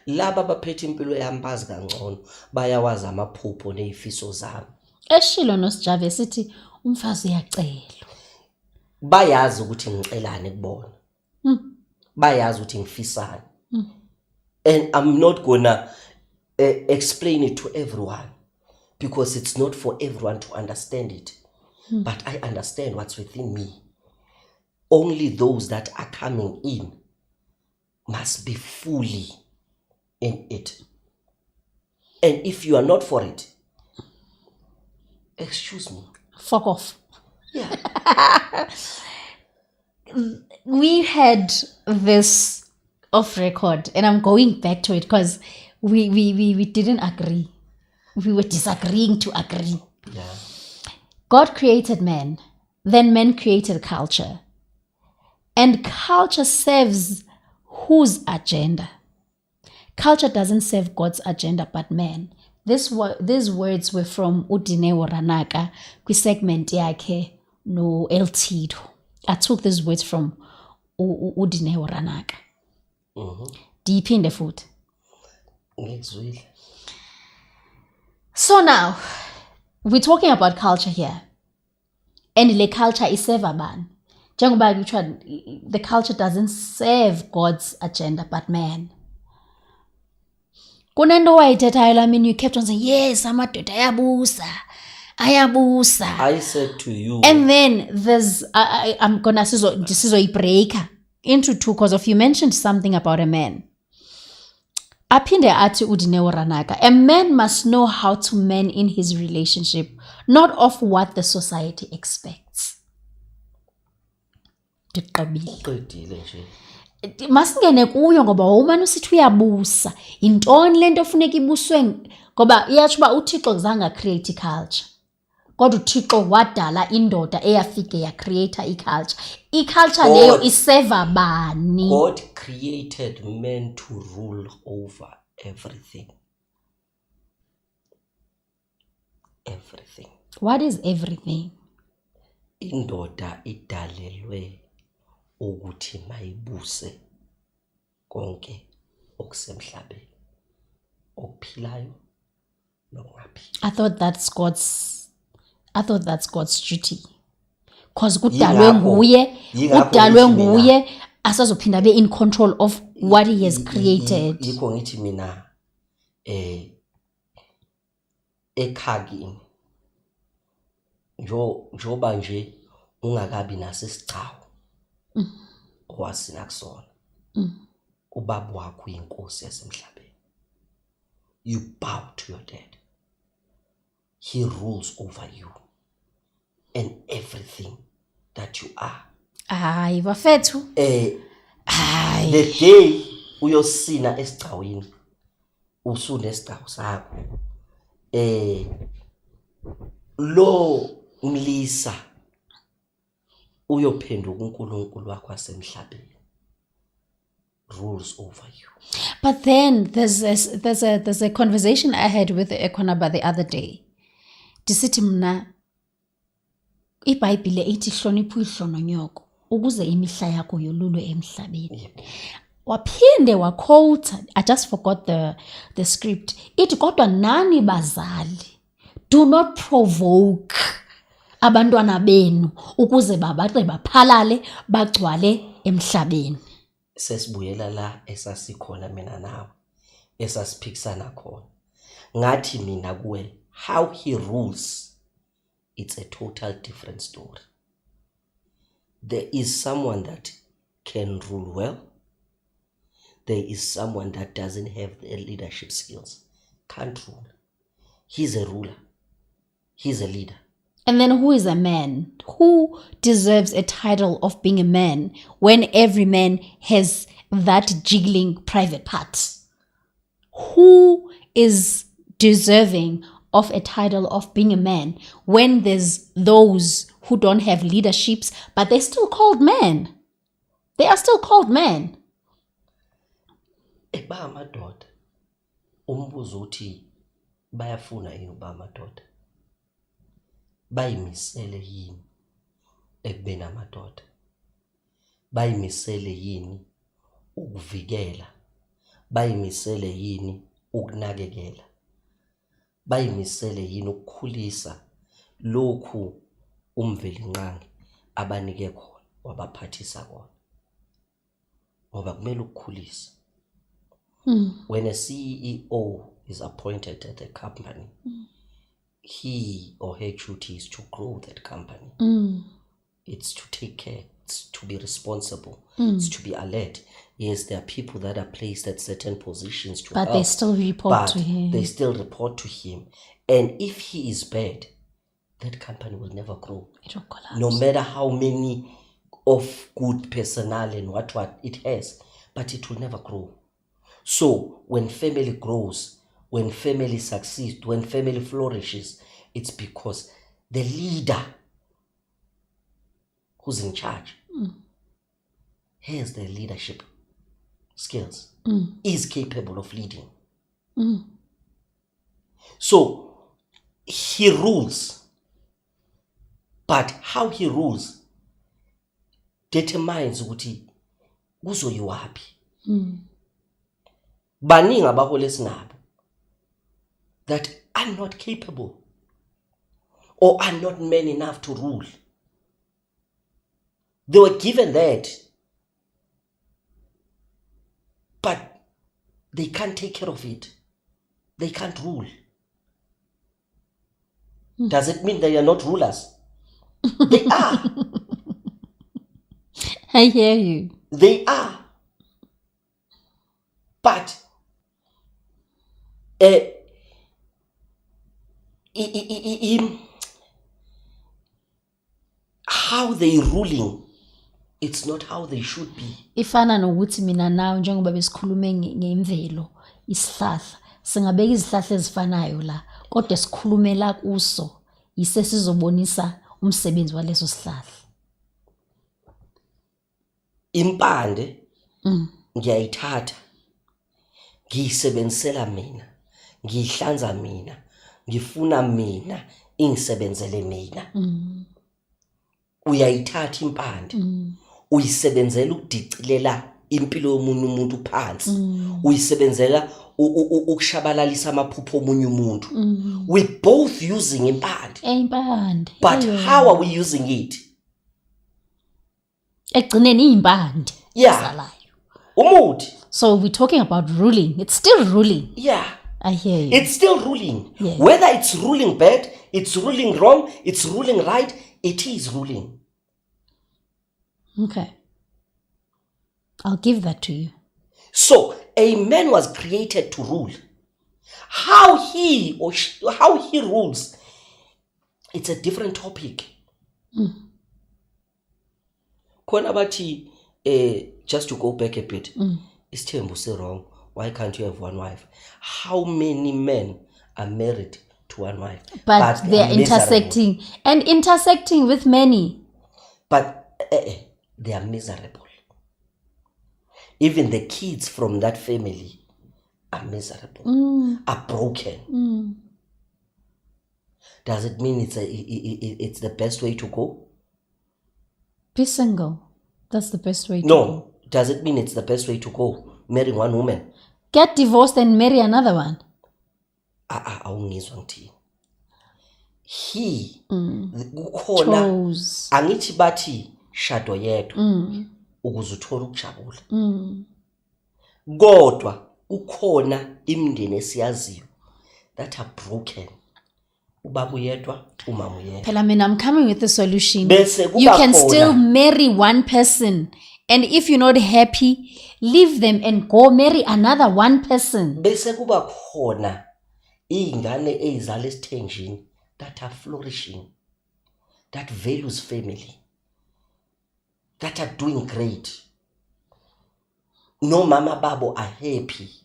Laba abaphethe impilo yami bazi kangcono, bayawazi amaphupho nezifiso zami. Eshilo noSijave sithi umfazi uyacelwa. Bayazi ukuthi ngicelane kubona. Bayazi ukuthi ngifisani. And I'm not gonna explain it to everyone because it's not for everyone to understand it. But I understand what's within me. Only those that are coming in must be fully in it. And if you are not for it, excuse me. Fuck off. Yeah. We had this off record, and I'm going back to it because we didn't agree. We were disagreeing to agree. Yeah. God created man, then man created culture. And culture serves whose agenda? Culture doesn't serve God's agenda, but man. These words were from Udinewo Ranaka, kwi segment yakhe no El Tido. I took these words from Udinewo Ranaka. Deep in the foot. So now, we're talking about culture here. And the culture is servaban. The culture doesn't serve God's agenda, but man. Kunendo wayithethayo la mini, you kept on saying, yes, amadoda ayabusa. I said to you. And then there's, I'm gonna break into two because of you mentioned something about a man. Aphinde athi Udinewo Ranaka, a man must know how to man in his relationship, not of what the society expects. Uqedile nje. Masingene kuyo ngoba umane usithi uyabusa. Intoni lento ofuneka ibuswe ngoba iyatsho ba uThixo kuzange create culture. Kodwa uThixo wadala indoda eyafike ya create iculture. Iculture leyo iseva bani? God created men to rule over everything. Everything. What is everything? Indoda idalelwe ukuthi mayibuse konke okusemhlabeni, okuphilayo nokungaphili. I thought that's God's duty. Because kudalwe nguye asazophinda be in control of what he has created. Yikho ngithi mina ekhagini njoba nje ungakabi nasisicawu owasina kusona. Ubaba wakho uyinkosi yasemhlabeni. You bow to your dad. He rules over you and everything that you are. Hayi bafethu. The day uyosina esicawini usunesicao sakho. Lo umlisa uyophenduka uNkulunkulu wakho wasemhlabeni. Rules over you. But then there's a conversation I had with Ekonaba the other day. Disithi mna iBhayibhile ithi hlonipha uyihlononyoko ukuze imihla yakho yolulwe emhlabeni. Waphinde quote, I just forgot the script. Ithi kodwa nani bazali, do not provoke abantwana benu ukuze babaqe baphalale bagcwale emhlabeni. Sesibuyela la esasikhona mina nawe esasiphikisana khona. Ngathi mina kuwe how he rules, it's a total different story. There is someone that can rule well. There is someone that doesn't have the leadership skills, can't rule. He's a ruler. He's a leader. And then who is a man? Who deserves a title of being a man when every man has that jiggling private part? Who is deserving of a title of being a man when there's those who don't have leaderships, but they're still called men? They are still called men. Eba amadoda umbuzo uthi bayafuna yini uba amadoda? Bayimisele yini ekubeni amadoda? Bayimisele yini ukuvikela, bayimisele yini ukunakekela, bayimisele yini ukukhulisa lokhu uMvelinqangi abanike khona wabaphathisa kona. Ngoba kumele ukukhulisa. When a CEO is appointed at a company, he or her duty is to grow that company. It's to take care, it's to be responsible, it's to be alert. Yes, there are people that are placed at certain positions to help, But they still report to him. They still report to him. And if he is bad, that company will never grow. It will collapse. No matter how many of good personnel and what it has, but it will never grow. So when family grows, when family succeeds, when family flourishes, it's because the leader who's in charge has the leadership skills, is capable of leading. So he rules, but how he rules determines ukuthi kuzoyiwaphi. Baningi abaholi esinabo that are not capable or are not men enough to rule. They were given that, but they can't take care of it. They can't rule. Does it mean they are not rulers? They are. I hear you. They are. But how they ruling, it's not how they should be. Ifana nokuthi mina nawe njengoba besikhulume ngemvelo isihlahla singabeka izihlahla ezifanayo la kodwa sikhulumela kuso yise sizobonisa umsebenzi waleso sihlahla. Impande ngiyayithatha ngiyisebenzisela mina, ngihlanza mina, ngifuna mina ingisebenzele mina. Uyayithatha impande uyisebenzela ukudicilela impilo yomunye umuntu phansi, uyisebenzela ukushabalalisa amaphupho omunye umuntu. We both using impande. Impande. But how are we using it? Egcineni impande. Yeah. Umuthi. So we're talking about ruling. It's still ruling. Yeah. I hear you. It's still ruling. Yes. Whether it's ruling bad, it's ruling wrong, it's ruling right, it is ruling. Okay. I'll give that to you. So a man was created to rule. How he rules, it's a different topic. Khona bathi just to go back a bit, Isithembu say wrong. Why can't you have one wife? How many men are married to one wife? But they're intersecting and intersecting with many. But they are miserable. Even the kids from that family are miserable, are broken. Does it mean it's the best way to go? Be single. That's the best way to No. go. Does it mean it's the best way to go? Marry one woman? Get divorced and marry another one. Awungizwa ngithini. He kukhona Chose. angithi bathi shado yedwa ukuze uthole ukujabula. Kodwa ukhona imindeni esiyaziyo that are broken. Ubaba uyedwa, umama uyedwa. Phela mina, I'm coming with the solution. Bese kuba You can khona. still marry one person, and if you're not happy, leave them and go marry another one person. Bese kuba khona izingane ezizala esithenjini that are flourishing, that values family, that are doing great. No mama babo are happy.